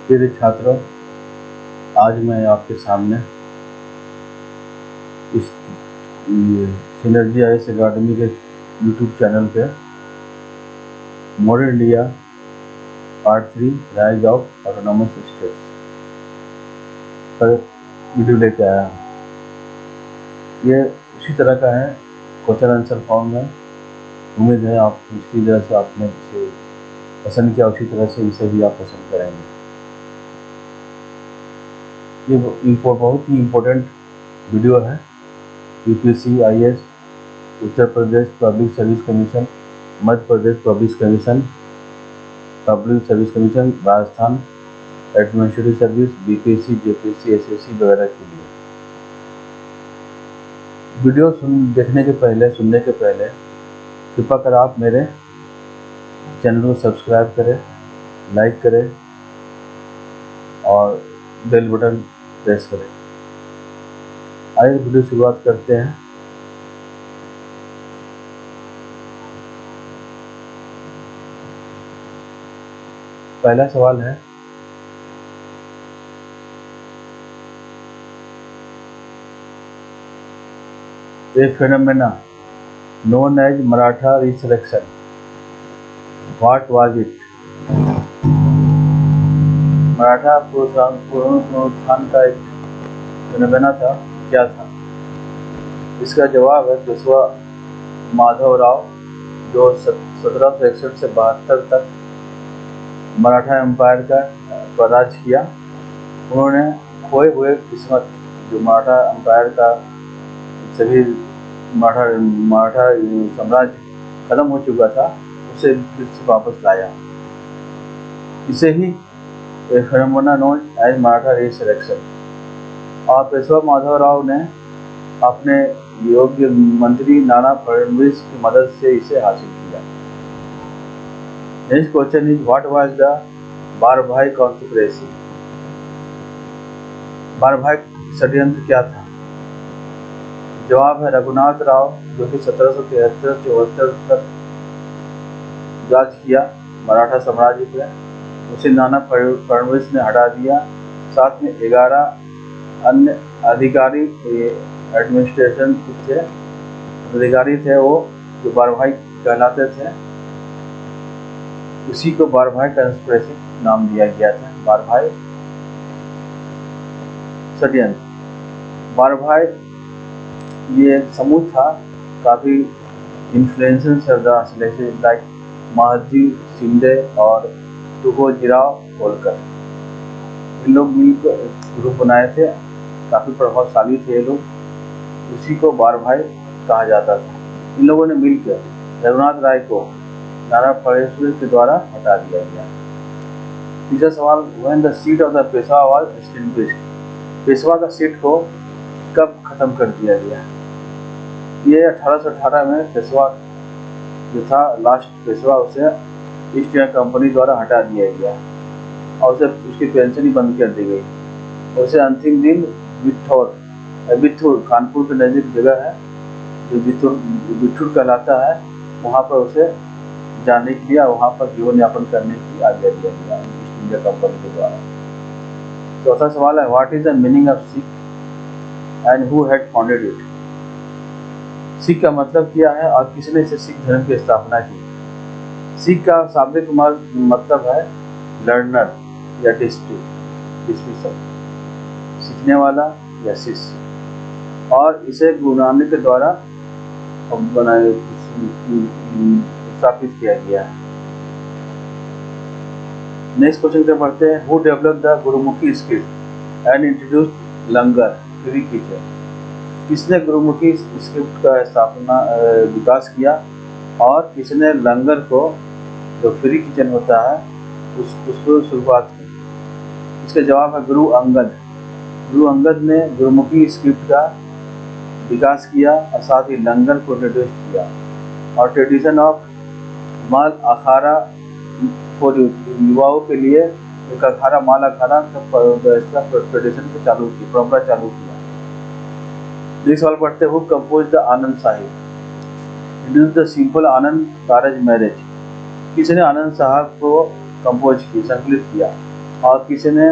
प्रिय छात्रों, आज मैं आपके सामने इस सिनर्जी आईएएस अकेडमी के यूट्यूब चैनल पे modern India part 3 rise of autonomous states पर वीडियो लेके आया हूँ। ये उसी तरह का है, क्वेश्चन आंसर फॉर्म है। उम्मीद है आप इसी तरह से आपने इसे पसंद किया, उसी तरह से इसे भी आप पसंद करेंगे। ये बहुत ही इम्पोर्टेंट वीडियो है। UPSC, IAS, Uttar Pradesh public service commission, Madhya Pradesh public commission, public service commission, Rajasthan administrative service, BPSC, JPSC, SSC वगैरह के लिए। वीडियो सुनने के पहले कृपया कर आप मेरे चैनल को सब्सक्राइब करें, लाइक करें और बेल बटन प्रेस करें। आइए वीडियो शुरुआत करते हैं। पहला सवाल है, A phenomena known as Maratha resurrection. What was it? Maratha पुनरुत्थान का एक फेनोमेना था, क्या था? इसका जवाब है पेशवा माधवराव, जो 1761 से 72 तक मराठा एम्पायर का राज किया। उन्होंने खोए हुए किस्मत, जो मराठा एम्पायर का सभी मराठा साम्राज्य खत्म हो चुका था, उसे फिर से वापस लाया। इसे ही phenomena known as Maratha resurrection. और पेशवा माधवराव ने अपने योग्य मंत्री नाना फडणवीस की मदद से इसे हासिल किया। Next question is, what was the Barbhai conspiracy? Barbhai षड्यंत्र क्या था? जवाब है रघुनाथ राव, जो कि 1773-74 तक राज किया मराठा साम्राज्य पे। उसे नाना फडणवीस ने हटा दिया। साथ में 11 अन्य अधिकारी एडमिनिस्ट्रेशन थे, अधिकारी थे वो, जो बारभाई कहलाते थे। उसी को बारभाई कॉन्स्पिरेसी नाम दिया गया था, बारभाई षड्यंत्र। बारभाई ये एक समूह था, काफ़ी इन्फ्लुएंशियल सरदार जैसे लाइक महादजी शिंदे और तुकोजीराव होलकर, इन लोग मिलकर ग्रुप बनाए थे। काफ़ी प्रभावशाली थे ये लोग। उसी को बारभाई कहा जाता था। इन लोगों ने मिलकर रघुनाथ राय को नाना फडणवीस के द्वारा हटा दिया गया। तीसरा सवाल, when the seat of the Peshwa was extinguished? Peshwa का सीट को कब खत्म कर दिया गया? ये 1818 में पेशवा जो था, लास्ट पेशवा, उसे ईस्ट इंडिया कंपनी द्वारा हटा दिया गया और उसे उसकी पेंशन ही बंद कर दी गई। उसे अंतिम दिन बिथुर कानपुर के नज़दीक जगह है जो बिथुर कहलाता है, वहाँ पर उसे जाने के लिए, वहाँ पर जीवन यापन करने की आज्ञा दिया गया ईस्ट इंडिया कंपनी के द्वारा। चौथा सवाल है, what is the meaning of Sikh and who had founded it? Sikh का मतलब क्या है और किसने इसे सिख धर्म की स्थापना की? सिख का शाब्दिक मतलब है लर्नर या डिस्ट्रिक्ट, सीखने वाला या शिष्य। और इसे गुरु नानक के द्वारा स्थापित किया गया है। नेक्स्ट क्वेश्चन पे पढ़ते हैं, who developed the Gurmukhi script and introduced langar free kitchen? किसने गुरुमुखी स्क्रिप्ट का विकास किया और किसने लंगर को, जो फ्री किचन होता है, उसको शुरुआत की? इसका जवाब है गुरु अंगद। गुरु अंगद ने गुरुमुखी स्क्रिप्ट का विकास किया और साथ ही लंगर को इंट्रोड्यूस किया। और tradition of mall Akhara for युवाओं के लिए एक अखाड़ा, माल अखाड़ा का व्यवस्था ट्रेडिशन को चालू की, परंपरा चालू किया। नेक्स्ट सवाल पढ़ते हैं, who compose the Anand Sahib? Introduce the simple Anand Karaj marriage? किसने आनंद साहब को कंपोज किया, संकलित किया? और किसी ने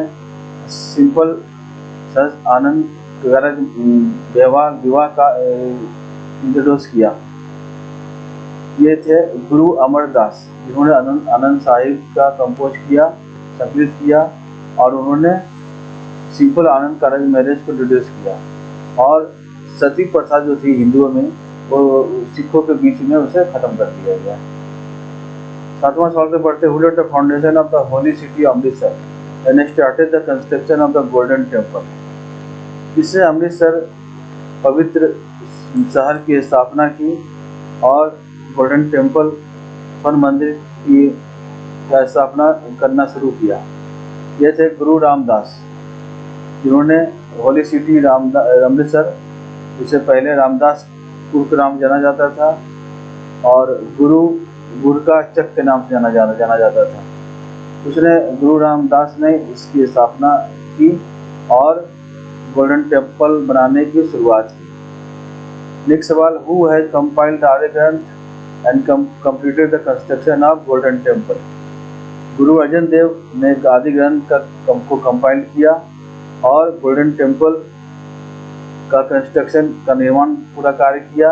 सिंपल सच आनंद वगैरह विवाह का इंट्रोड्यूस किया। ये थे गुरु अमरदास, जिन्होंने आनंद साहिब का कंपोज किया, संकलित किया, और उन्होंने सिंपल आनंद का मैरिज को इंट्रोड्यूस किया। और सती प्रथा जो थी हिंदुओं में, वो सिखों के बीच में उसे खत्म कर दिया गया। 7वां सवाल पे बढ़ते, who led the foundation of the holy city Amritsar and started the construction of the Golden Temple. इससे अमृतसर पवित्र शहर की स्थापना की और गोल्डन टेम्पल स्वर्ण मंदिर की स्थापना करना शुरू किया। ये थे गुरु रामदास, जिन्होंने होली सिटी अमृतसर, जिसे पहले रामदास उर्फ राम जाना जाता था, और गुरु का चक के नाम से जाना जाता था। उसने गुरु रामदास ने इसकी स्थापना की और गोल्डन टेम्पल बनाने की शुरुआत की। नेक्स्ट सवाल, हु हैज कंपाइल्ड आर्य ग्रंथ and completed the construction of golden temple. Guru Arjan Dev ने आदि ग्रंथ को कंपाइल किया और गोल्डन टेम्पल का कंस्ट्रक्शन का निर्माण पूरा कार्य किया,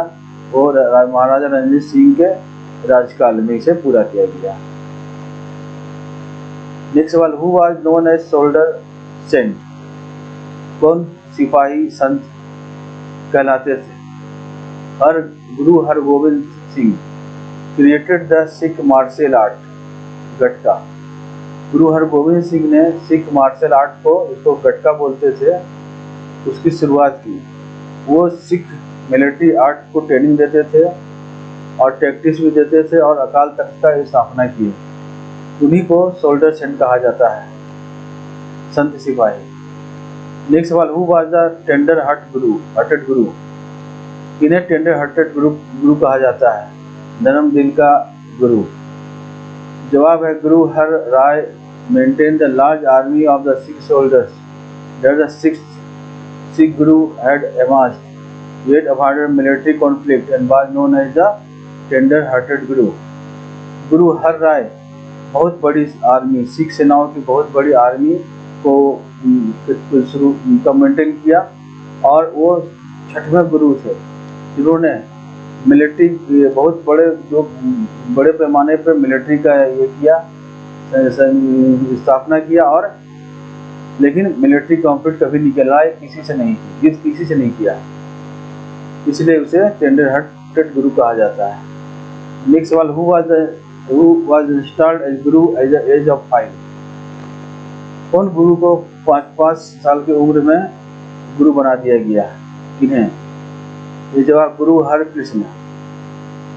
और महाराजा रणजीत सिंह के राजकाल में इसे पूरा किया गया। नेक्स्ट सवाल, who was known as soldier saint. कौन सिपाही संत कहलाते थे। Guru Hargobind Singh created the Sikh martial art Gatka. Guru Hargobind Singh ने सिख मार्शल आर्ट को, इसको गटका बोलते थे, उसकी शुरुआत की। वो सिख मिलिट्री आर्ट को ट्रेनिंग देते थे और टैक्टिक्स भी देते थे, और अकाल तख्त का स्थापना की। उन्हीं को सोल्जर सेंट कहा जाता है, संत सिपाही। नेक्स्ट सवाल, who was the tender hearted गुरु। इन्हें टेंडर हार्टेड गुरु कहा जाता है, नरम दिल का गुरु। जवाब है Guru Har Rai maintain the large army of the Sikh soldiers that the Sikh Guru had amassed, yet avoided military conflict and was known as the tender-hearted Guru. गुरु हर राय बहुत बड़ी आर्मी, सिख सेनाओं की बहुत बड़ी आर्मी को मेंटेन किया, और वो 6वें गुरु थे जिन्होंने मिलिट्री बहुत बड़े पैमाने पर मिलिट्री का ये किया, स्थापना किया, और लेकिन मिलिट्री कॉन्फ्लिक्ट कभी लड़ाई किसी से नहीं की, युद्ध किसी से नहीं किया, इसलिए उसे टेंडर हार्टेड गुरु कहा जाता है। नेक्स्ट सवाल, who was installed as Guru as the age of 5। कौन गुरु को 5 साल की उम्र में गुरु बना दिया गया। किन्हें। ये जवाब गुरु हर कृष्ण।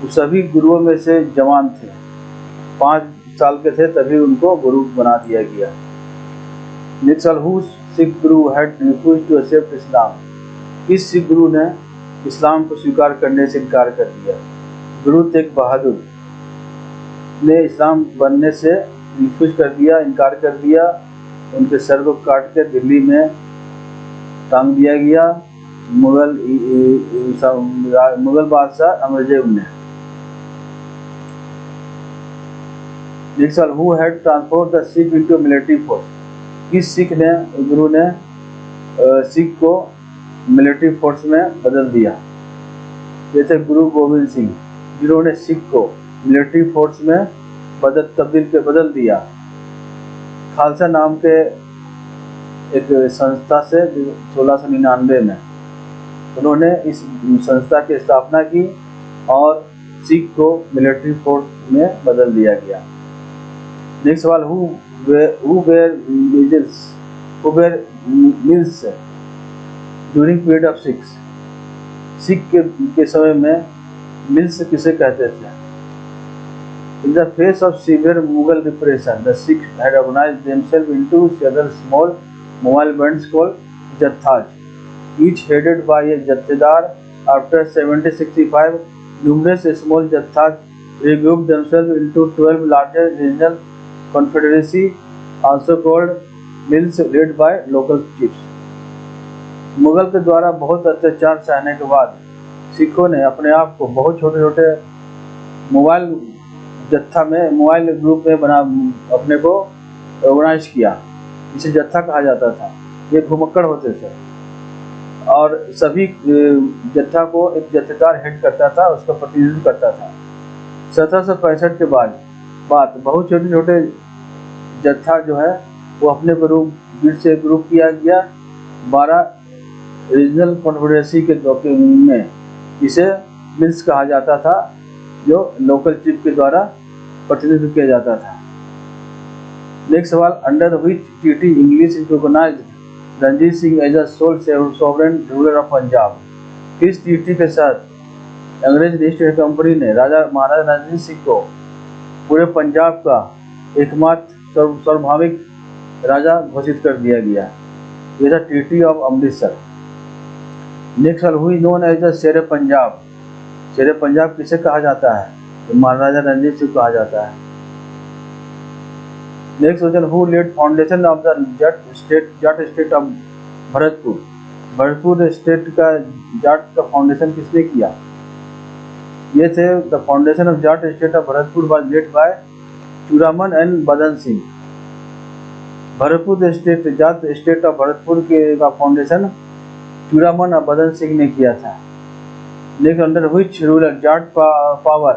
वो सभी गुरुओं में से जवान थे, 5 साल के थे तभी उनको गुरु बना दिया गया। नेक्स्ट सवाल, who Sikh guru had refused to accept Islam. किस सिख गुरु ने इस्लाम को स्वीकार करने से इनकार कर दिया। गुरु तेग बहादुर ने इस्लाम बनने से रिफ्यूज कर दिया, इनकार कर दिया। उनके सर को काट के दिल्ली में टांग दिया गया मुगल बादशाह औरंगजेब ने। नेक्स्ट सवाल, who had transform the Sikh into military force. किस सिख ने, गुरु ने सिख को मिलिट्री फोर्स में बदल दिया। जैसे गुरु गोविंद सिंह, जिन्होंने सिख को मिलिट्री फोर्स में बदल दिया। खालसा नाम के एक संस्था से 1699 में उन्होंने इस संस्था की स्थापना की और सिख को मिलिट्री फोर्स में बदल दिया गया। नेक्स्ट सवाल, who were misls during period of Sikhs. Sikh के समय में मिल्स किसे कहते थे। In the face of severe Mughal repression, the Sikhs had organized themselves into several small mobile bands called Jathas, each headed by a Jathedar. After 1765, numerous small Jathas regrouped themselves into 12 larger regional confederacies, also called mills, led by local chiefs. Mughal के द्वारा बहुत अत्याचार सहने के बाद सिखों ने अपने आप को बहुत छोटे छोटे मोबाइल ग्रुप में अपने को ऑर्गेनाइज किया जिसे जत्था कहा जाता था। ये घुमक्कड़ होते थे और सभी जत्था को एक जत्थेदार हेड करता था, उसका प्रतिनिधित्व करता था। 1765 के बाद बात बहुत छोटे छोटे जत्था जो है वो अपने ग्रुप बीच से ग्रुप किया गया 12 रीजनल कॉन्फेडरेसी के में, इसे मिल्स कहा जाता था, जो लोकल चीफ के द्वारा प्रतिनिधित्व किया जाता था। नेक्स्ट सवाल, under which treaty English recognized Ranjit Singh as a sole sovereign ruler of Punjab. किस ट्रीटी के साथ अंग्रेज ईस्ट इंडिया कंपनी ने राजा महाराजा रणजीत सिंह को पूरे पंजाब का एकमात्र सार्वभौमिक राजा घोषित कर दिया गया? यह था ट्रीटी ऑफ अमृतसर। नेक्स्ट सवाल, who is known as the Sher Punjab. शेर पंजाब किसे कहा जाता है? तो महाराजा रणजीत सिंह कहा जाता है। Next question, who laid foundation of the Jat state of Bharatpur. Bharatpur state का जाट का फाउंडेशन किसने किया? ये थे the foundation of Jat state of Bharatpur was laid by Churaman and Badan Singh. Bharatpur state Jat state of Bharatpur के का फाउंडेशन चूड़ामन और बदन सिंह ने किया था। Next, under which ruler Jat power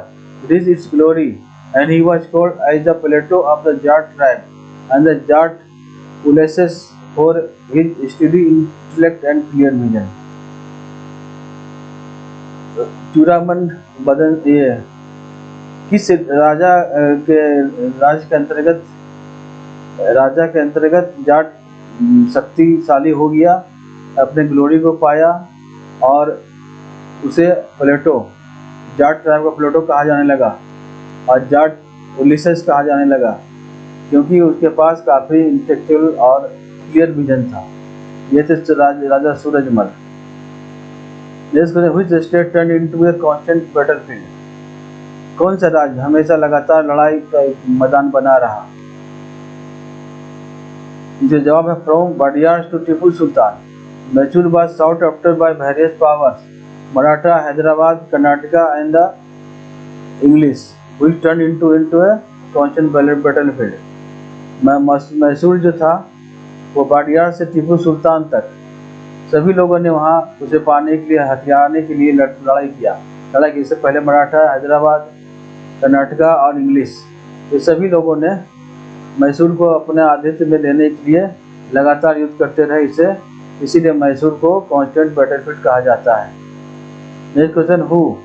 reach its glory and he was called as the Plato of the Jat tribe and the Jat Ulysses for his study intellect and clear vision. Churaman Badan ये किस राजा के अंतर्गत जाट शक्तिशाली हो गया, अपने ग्लोरी को पाया और उसे प्लेटो, जाट ट्राइब का प्लेटो कहा जाने लगा और जाट उलिसेस कहा जाने लगा, क्योंकि उसके पास काफ़ी इंटेलेक्चुअल और क्लियर विजन था। ये थे Raja Surajmal. Next question, which state turn into a constant battlefield. कौन सा राज्य हमेशा लगातार लड़ाई का मैदान बना रहा? जो जवाब है from Wadiyar to Tipu Sultan. Mysore was sought after by various powers, Maratha, Hyderabad, Karnataka and the English, which turned into a constant battlefield. Mysore जो था वो वाडियार से टीपू सुल्तान तक सभी लोगों ने वहाँ उसे पाने के लिए, हथियाने के लिए लड़ाई किया। इससे पहले मराठा, हैदराबाद, कर्नाटका और इंग्लिश, ये सभी लोगों ने मैसूर को अपने आधिपत्य में लेने के लिए लगातार युद्ध करते रहे। इसीलिए मैसूर को कांस्टेंट बैटलफील्ड कहा जाता है। Next question, who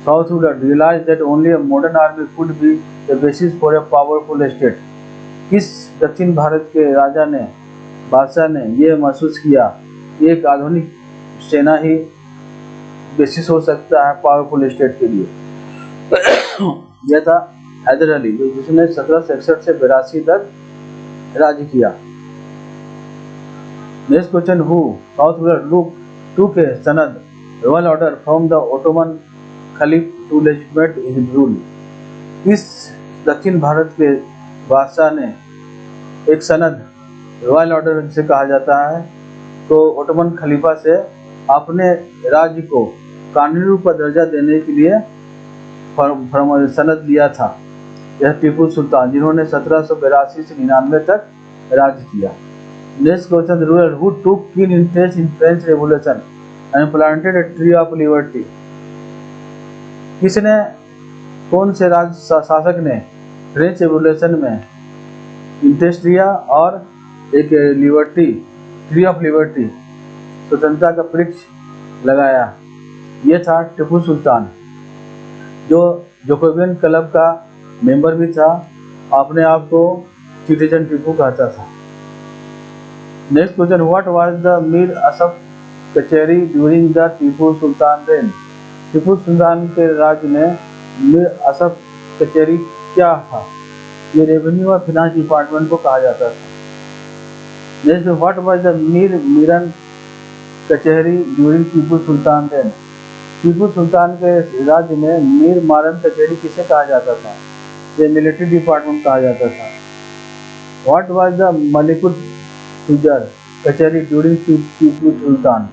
south ruler realized that only a modern army could be the basis for a powerful state. किस दक्षिण भारत के राजा ने, बादशाह ने ये महसूस किया कि एक आधुनिक सेना ही बेसिस हो सकता है पावरफुल स्टेट के लिए? यह था हैदर अली, जिसने 1761 से 82 तक राज्य किया। Next question, who south ruler look took a sanad royal order from the Ottoman Caliph to legitimate his rule। इस दक्षिण भारत के बादशाह ने एक सनद, रॉयल ऑर्डर जिसे कहा जाता है, तो ओटोमन खलीफा से अपने राज्य को कानूनी रूप का दर्जा देने के लिए सनद लिया था। यह टीपू सुल्तान, जिन्होंने 1782 से 99 तक राज्य किया। Next question, ruler who took keen interest in French revolution and planted a tree of liberty. किसने, कौन से राज शासक ने फ्रेंच रेवोल्यूशन में इंटरेस्ट लिया और एक लिबर्टी, ट्री ऑफ लिबर्टी, स्वतंत्रता का वृक्ष लगाया? ये था टीपू सुल्तान, जो जोकोबियन क्लब का मेंबर भी था, अपने आप को सिटीजन टीपू कहता था। Next question, what was the Mir Asaf Kachahri during the Tipu Sultan reign. Tipu Sultan के राज्य में मीर असफ कचहरी क्या था? ये रेवेन्यू और फिनांस डिपार्टमेंट को कहा जाता था। Next, what was the Meeran कचहरी ड्यूरिंग टीपू सुल्तान रेन। टीपू सुल्तान के राज्य में मीर मारन कचहरी किसे कहा जाता था? ये मिलिट्री डिपार्टमेंट कहा जाता था। व्हाट वाज द मलिकुट तुजर कचहरी ड्यूरिंग टीपू सुल्तान।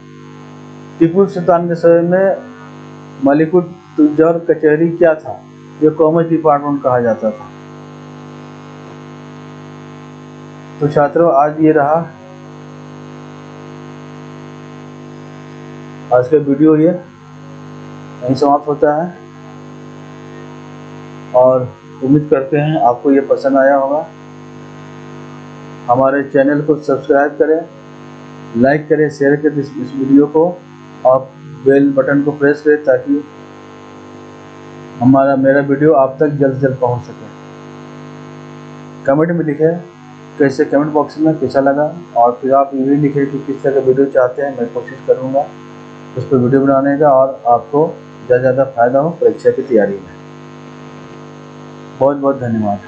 टीपू सुल्तान के समय में मलिकुट तुजर कचहरी क्या था? ये कॉमर्स डिपार्टमेंट कहा जाता था। तो छात्रों, आज ये रहा आज का वीडियो, ये यहीं समाप्त होता है और उम्मीद करते हैं आपको ये पसंद आया होगा। हमारे चैनल को सब्सक्राइब करें, लाइक करें, शेयर करें इस वीडियो को और बेल बटन को प्रेस करें ताकि मेरा वीडियो आप तक जल्द से जल्द पहुंच सके। कमेंट में लिखें कैसे, कमेंट बॉक्स में कैसा लगा, और फिर आप ये भी लिखें कि किस तरह का वीडियो चाहते हैं। मैं कोशिश करूँगा उस पर वीडियो बनाने का और आपको ज़्यादा से ज़्यादा फ़ायदा हो परीक्षा की तैयारी में। बहुत बहुत धन्यवाद।